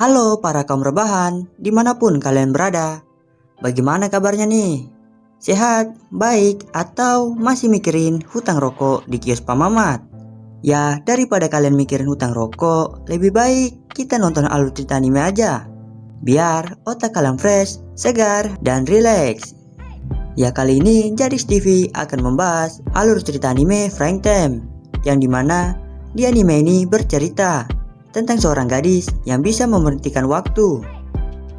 Halo para kaum rebahan, dimanapun kalian berada. Bagaimana kabarnya nih? Sehat, baik, atau masih mikirin hutang rokok di kios Pak Mamat? Ya, daripada kalian mikirin hutang rokok, lebih baik kita nonton alur cerita anime aja. Biar otak kalian fresh, segar, dan rileks. Ya, kali ini Jadis TV akan membahas alur cerita anime Frank Time, yang dimana di anime ini bercerita tentang seorang gadis yang bisa memberhentikan waktu.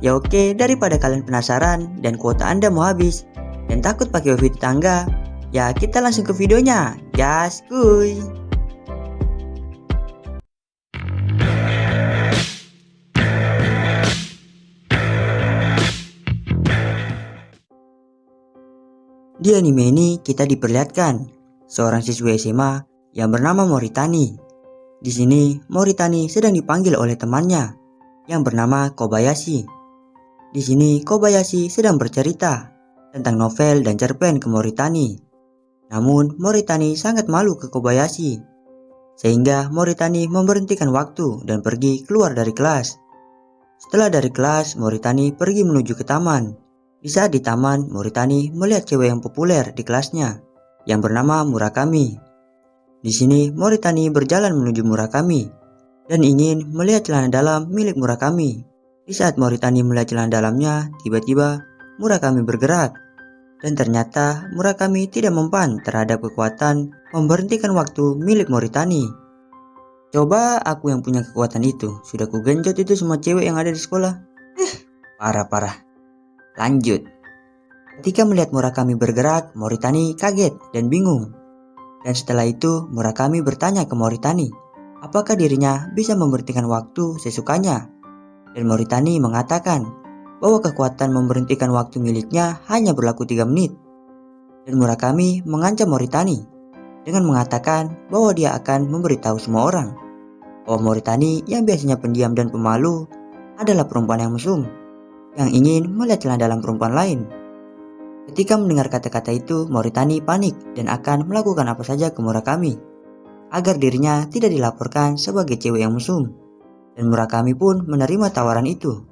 Ya oke, daripada kalian penasaran dan kuota Anda mau habis dan takut pakai wifi tetangga, ya kita langsung ke videonya. Gas kuy. Di anime ini kita diperlihatkan seorang siswa SMA yang bernama Moritani. Di sini Moritani sedang dipanggil oleh temannya yang bernama Kobayashi. Di sini Kobayashi sedang bercerita tentang novel dan cerpen ke Moritani. Namun Moritani sangat malu ke Kobayashi, sehingga Moritani memberhentikan waktu dan pergi keluar dari kelas. Setelah dari kelas, Moritani pergi menuju ke taman. Di saat di taman, Moritani melihat cewek yang populer di kelasnya yang bernama Murakami. Di sini Moritani berjalan menuju Murakami dan ingin melihat celana dalam milik Murakami. Di saat Moritani melihat celana dalamnya, tiba-tiba Murakami bergerak. Dan ternyata Murakami tidak mempan terhadap kekuatan memberhentikan waktu milik Moritani. Coba aku yang punya kekuatan itu, sudah kugenjot itu semua cewek yang ada di sekolah. Parah. Lanjut. Ketika melihat Murakami bergerak, Moritani kaget dan bingung. Dan setelah itu Murakami bertanya ke Moritani, apakah dirinya bisa memberhentikan waktu sesukanya? Dan Moritani mengatakan bahwa kekuatan memberhentikan waktu miliknya hanya berlaku 3 menit. Dan Murakami mengancam Moritani dengan mengatakan bahwa dia akan memberitahu semua orang bahwa Moritani yang biasanya pendiam dan pemalu adalah perempuan yang mesum yang ingin melihat celana dalam perempuan lain. Ketika mendengar kata-kata itu, Moritani panik dan akan melakukan apa saja ke Murakami agar dirinya tidak dilaporkan sebagai cewek yang mesum. Dan Murakami pun menerima tawaran itu.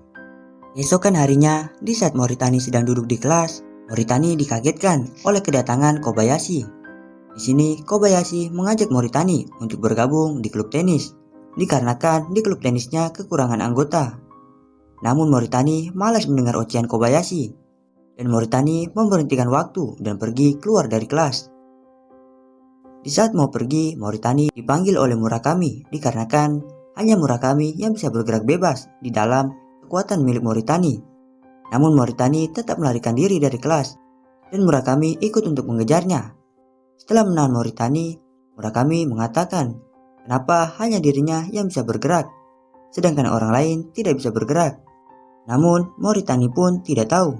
Esokan harinya, di saat Moritani sedang duduk di kelas, Moritani dikagetkan oleh kedatangan Kobayashi. Di sini Kobayashi mengajak Moritani untuk bergabung di klub tenis, dikarenakan di klub tenisnya kekurangan anggota. Namun Moritani malas mendengar ocehan Kobayashi. Dan Moritani memberhentikan waktu dan pergi keluar dari kelas. Di saat mau pergi, Moritani dipanggil oleh Murakami dikarenakan hanya Murakami yang bisa bergerak bebas di dalam kekuatan milik Moritani. Namun Moritani tetap melarikan diri dari kelas dan Murakami ikut untuk mengejarnya. Setelah menahan Moritani, Murakami mengatakan kenapa hanya dirinya yang bisa bergerak, sedangkan orang lain tidak bisa bergerak. Namun Moritani pun tidak tahu.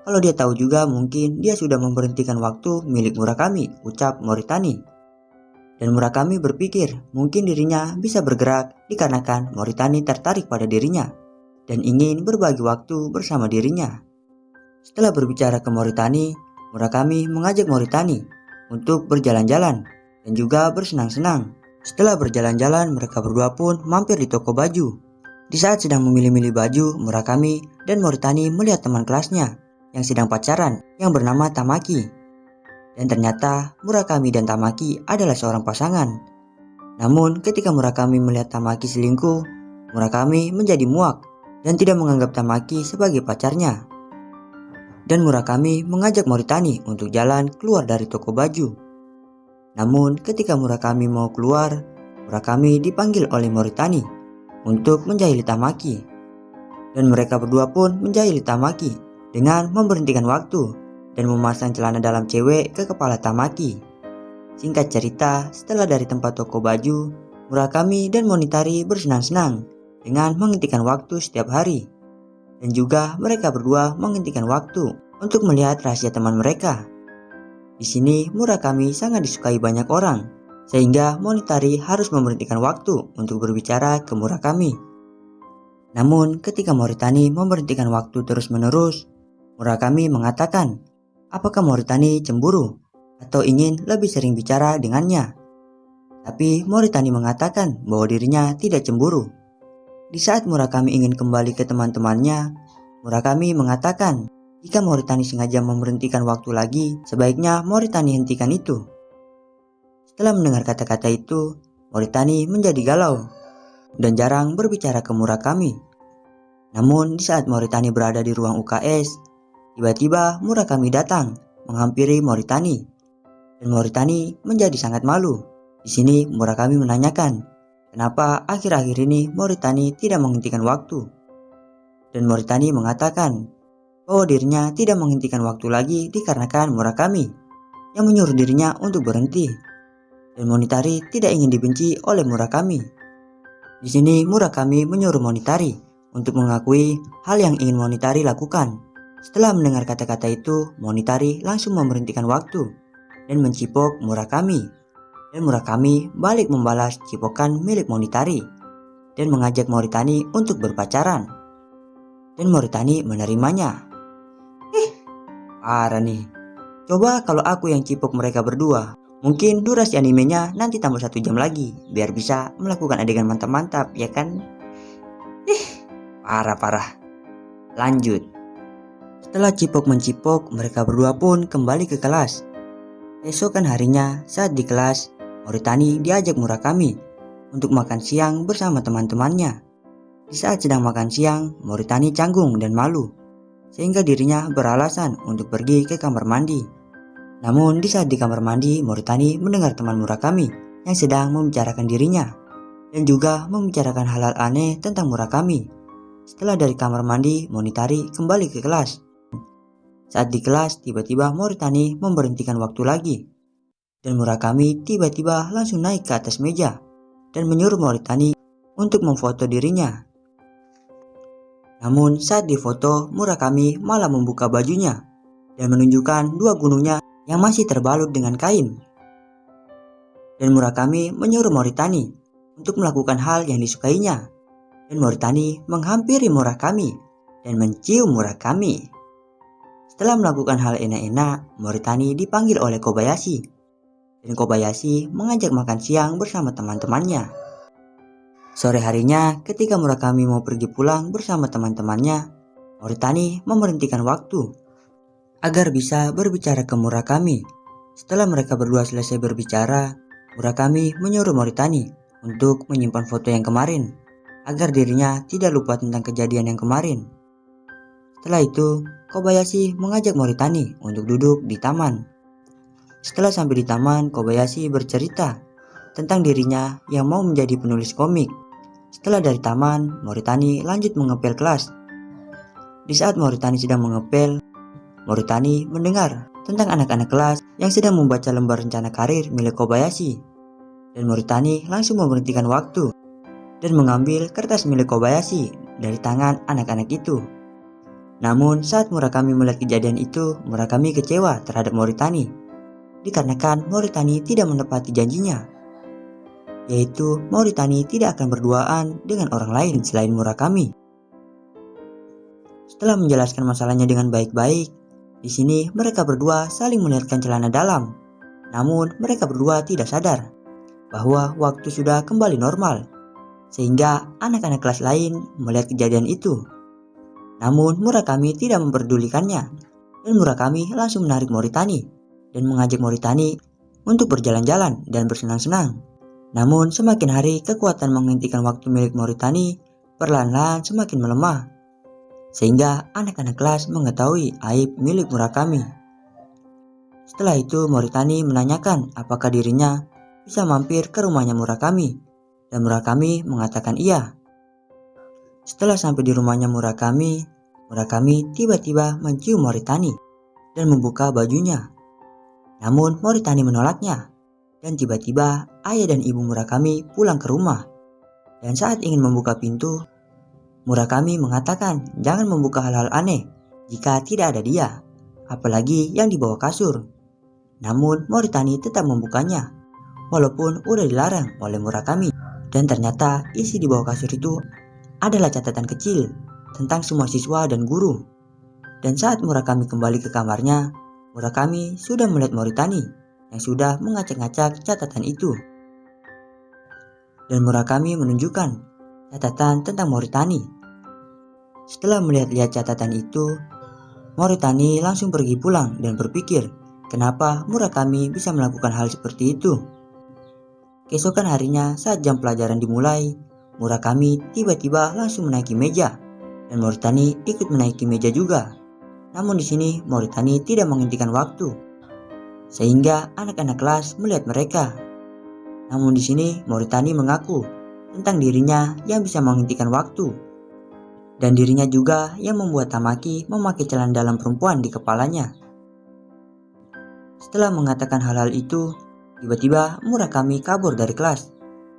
Kalau dia tahu juga mungkin dia sudah memberhentikan waktu milik Murakami, ucap Moritani. Dan Murakami berpikir mungkin dirinya bisa bergerak dikarenakan Moritani tertarik pada dirinya dan ingin berbagi waktu bersama dirinya. Setelah berbicara ke Moritani, Murakami mengajak Moritani untuk berjalan-jalan dan juga bersenang-senang. Setelah berjalan-jalan, mereka berdua pun mampir di toko baju. Di saat sedang memilih-milih baju, Murakami dan Moritani melihat teman kelasnya yang sedang pacaran yang bernama Tamaki. Dan ternyata Murakami dan Tamaki adalah seorang pasangan. Namun ketika Murakami melihat Tamaki selingkuh, Murakami menjadi muak dan tidak menganggap Tamaki sebagai pacarnya. Dan Murakami mengajak Moritani untuk jalan keluar dari toko baju. Namun ketika Murakami mau keluar, Murakami dipanggil oleh Moritani untuk menjahili Tamaki. Dan mereka berdua pun menjahili Tamaki dengan memberhentikan waktu dan memasang celana dalam cewek ke kepala Tamaki. Singkat cerita, setelah dari tempat toko baju, Murakami dan Monitari bersenang-senang dengan menghentikan waktu setiap hari. Dan juga mereka berdua menghentikan waktu untuk melihat rahasia teman mereka. Di sini Murakami sangat disukai banyak orang, sehingga Monitari harus memberhentikan waktu untuk berbicara ke Murakami. Namun ketika Moritani memberhentikan waktu terus-menerus, Murakami mengatakan, apakah Moritani cemburu atau ingin lebih sering bicara dengannya. Tapi Moritani mengatakan bahwa dirinya tidak cemburu. Di saat Murakami ingin kembali ke teman-temannya, Murakami mengatakan jika Moritani sengaja memberhentikan waktu lagi, sebaiknya Moritani hentikan itu. Setelah mendengar kata-kata itu, Moritani menjadi galau dan jarang berbicara ke Murakami. Namun di saat Moritani berada di ruang UKS, tiba-tiba Murakami datang menghampiri Moritani. Dan Moritani menjadi sangat malu. Di sini Murakami menanyakan, kenapa akhir-akhir ini Moritani tidak menghentikan waktu? Dan Moritani mengatakan bahwa dirinya tidak menghentikan waktu lagi dikarenakan Murakami yang menyuruh dirinya untuk berhenti. Dan Moritani tidak ingin dibenci oleh Murakami. Di sini Murakami menyuruh Moritani untuk mengakui hal yang ingin Moritani lakukan. Setelah mendengar kata-kata itu, Moritani langsung memberhentikan waktu dan mencipok Murakami. Dan Murakami balik membalas cipokan milik Moritani dan mengajak Moritani untuk berpacaran. Dan Moritani menerimanya. Parah nih. Coba kalau aku yang cipok mereka berdua. Mungkin durasi animenya nanti tambah 1 jam lagi, biar bisa melakukan adegan mantap-mantap, ya kan? Parah. Lanjut. Setelah cipok mencipok, mereka berdua pun kembali ke kelas. Esokan harinya, saat di kelas, Moritani diajak Murakami untuk makan siang bersama teman-temannya. Di saat sedang makan siang, Moritani canggung dan malu, sehingga dirinya beralasan untuk pergi ke kamar mandi. Namun di saat di kamar mandi, Moritani mendengar teman Murakami yang sedang membicarakan dirinya dan juga membicarakan hal-hal aneh tentang Murakami. Setelah dari kamar mandi, Moritani kembali ke kelas. Saat di kelas, tiba-tiba Moritani memberhentikan waktu lagi. Dan Murakami tiba-tiba langsung naik ke atas meja dan menyuruh Moritani untuk memfoto dirinya. Namun saat difoto, Murakami malah membuka bajunya dan menunjukkan 2 gunungnya yang masih terbalut dengan kain. Dan Murakami menyuruh Moritani untuk melakukan hal yang disukainya. Dan Moritani menghampiri Murakami dan mencium Murakami. Setelah melakukan hal enak-enak, Moritani dipanggil oleh Kobayashi. Dan Kobayashi mengajak makan siang bersama teman-temannya. Sore harinya, ketika Murakami mau pergi pulang bersama teman-temannya, Moritani memberhentikan waktu agar bisa berbicara ke Murakami. Setelah mereka berdua selesai berbicara, Murakami menyuruh Moritani untuk menyimpan foto yang kemarin agar dirinya tidak lupa tentang kejadian yang kemarin. Setelah itu, Kobayashi mengajak Moritani untuk duduk di taman. Setelah sampai di taman, Kobayashi bercerita tentang dirinya yang mau menjadi penulis komik. Setelah dari taman, Moritani lanjut mengepel kelas. Di saat Moritani sedang mengepel, Moritani mendengar tentang anak-anak kelas yang sedang membaca lembar rencana karir milik Kobayashi. Dan Moritani langsung memberhentikan waktu dan mengambil kertas milik Kobayashi dari tangan anak-anak itu. Namun saat Murakami melihat kejadian itu, Murakami kecewa terhadap Moritani dikarenakan Moritani tidak menepati janjinya, yaitu Moritani tidak akan berduaan dengan orang lain selain Murakami. Setelah menjelaskan masalahnya dengan baik-baik, di sini mereka berdua saling melihatkan celana dalam. Namun mereka berdua tidak sadar bahwa waktu sudah kembali normal, sehingga anak-anak kelas lain melihat kejadian itu. Namun Murakami tidak memperdulikannya, dan Murakami langsung menarik Moritani dan mengajak Moritani untuk berjalan-jalan dan bersenang-senang. Namun semakin hari kekuatan menghentikan waktu milik Moritani perlahan-lahan semakin melemah, sehingga anak-anak kelas mengetahui aib milik Murakami. Setelah itu Moritani menanyakan apakah dirinya bisa mampir ke rumahnya Murakami, dan Murakami mengatakan iya. Setelah sampai di rumahnya Murakami, Murakami tiba-tiba mencium Moritani dan membuka bajunya. Namun Moritani menolaknya, dan tiba-tiba ayah dan ibu Murakami pulang ke rumah. Dan saat ingin membuka pintu, Murakami mengatakan jangan membuka hal-hal aneh jika tidak ada dia, apalagi yang di bawah kasur. Namun Moritani tetap membukanya, walaupun udah dilarang oleh Murakami. Dan ternyata isi di bawah kasur itu adalah catatan kecil tentang semua siswa dan guru. Dan saat Murakami kembali ke kamarnya, Murakami sudah melihat Moritani yang sudah mengacak-ngacak catatan itu. Dan Murakami menunjukkan catatan tentang Moritani. Setelah melihat-lihat catatan itu, Moritani langsung pergi pulang dan berpikir kenapa Murakami bisa melakukan hal seperti itu. Keesokan harinya saat jam pelajaran dimulai, Murakami tiba-tiba langsung menaiki meja dan Moritani ikut menaiki meja juga. Namun di sini Moritani tidak menghentikan waktu, sehingga anak-anak kelas melihat mereka. Namun di sini Moritani mengaku tentang dirinya yang bisa menghentikan waktu, dan dirinya juga yang membuat Tamaki memakai celana dalam perempuan di kepalanya. Setelah mengatakan hal-hal itu, tiba-tiba Murakami kabur dari kelas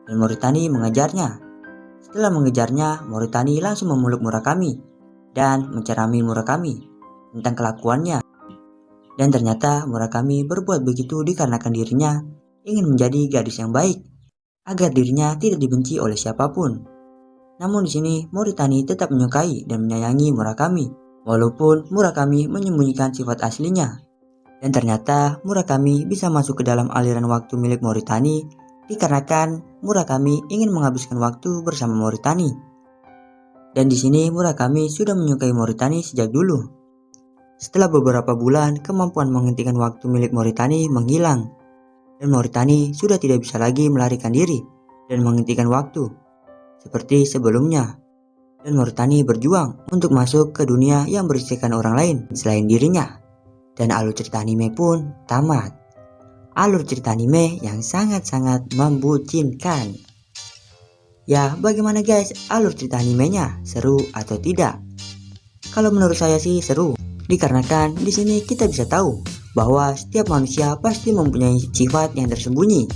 dan Moritani mengejarnya. Setelah mengejarnya, Moritani langsung memeluk Murakami dan mencerami Murakami tentang kelakuannya. Dan ternyata Murakami berbuat begitu dikarenakan dirinya ingin menjadi gadis yang baik, agar dirinya tidak dibenci oleh siapapun. Namun di sini Moritani tetap menyukai dan menyayangi Murakami, walaupun Murakami menyembunyikan sifat aslinya. Dan ternyata Murakami bisa masuk ke dalam aliran waktu milik Moritani dikarenakan Murakami ingin menghabiskan waktu bersama Moritani. Dan di sini Murakami sudah menyukai Moritani sejak dulu. Setelah beberapa bulan, kemampuan menghentikan waktu milik Moritani menghilang, dan Moritani sudah tidak bisa lagi melarikan diri dan menghentikan waktu seperti sebelumnya. Dan Moritani berjuang untuk masuk ke dunia yang berisikan orang lain selain dirinya. Dan alur cerita anime pun tamat. Alur cerita anime yang sangat-sangat membucinkan. Ya, bagaimana guys alur cerita animenya? Seru atau tidak? Kalau menurut saya sih seru, dikarenakan di sini kita bisa tahu bahwa setiap manusia pasti mempunyai sifat yang tersembunyi.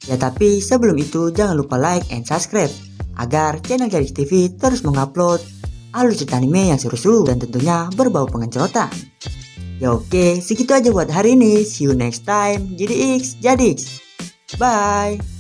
Ya tapi sebelum itu jangan lupa like and subscribe agar channel Gadis TV terus mengupload alur cerita anime yang seru-seru dan tentunya berbau pengecotan. Ya oke, segitu aja buat hari ini. See you next time. Jadi X, jadi X. Bye.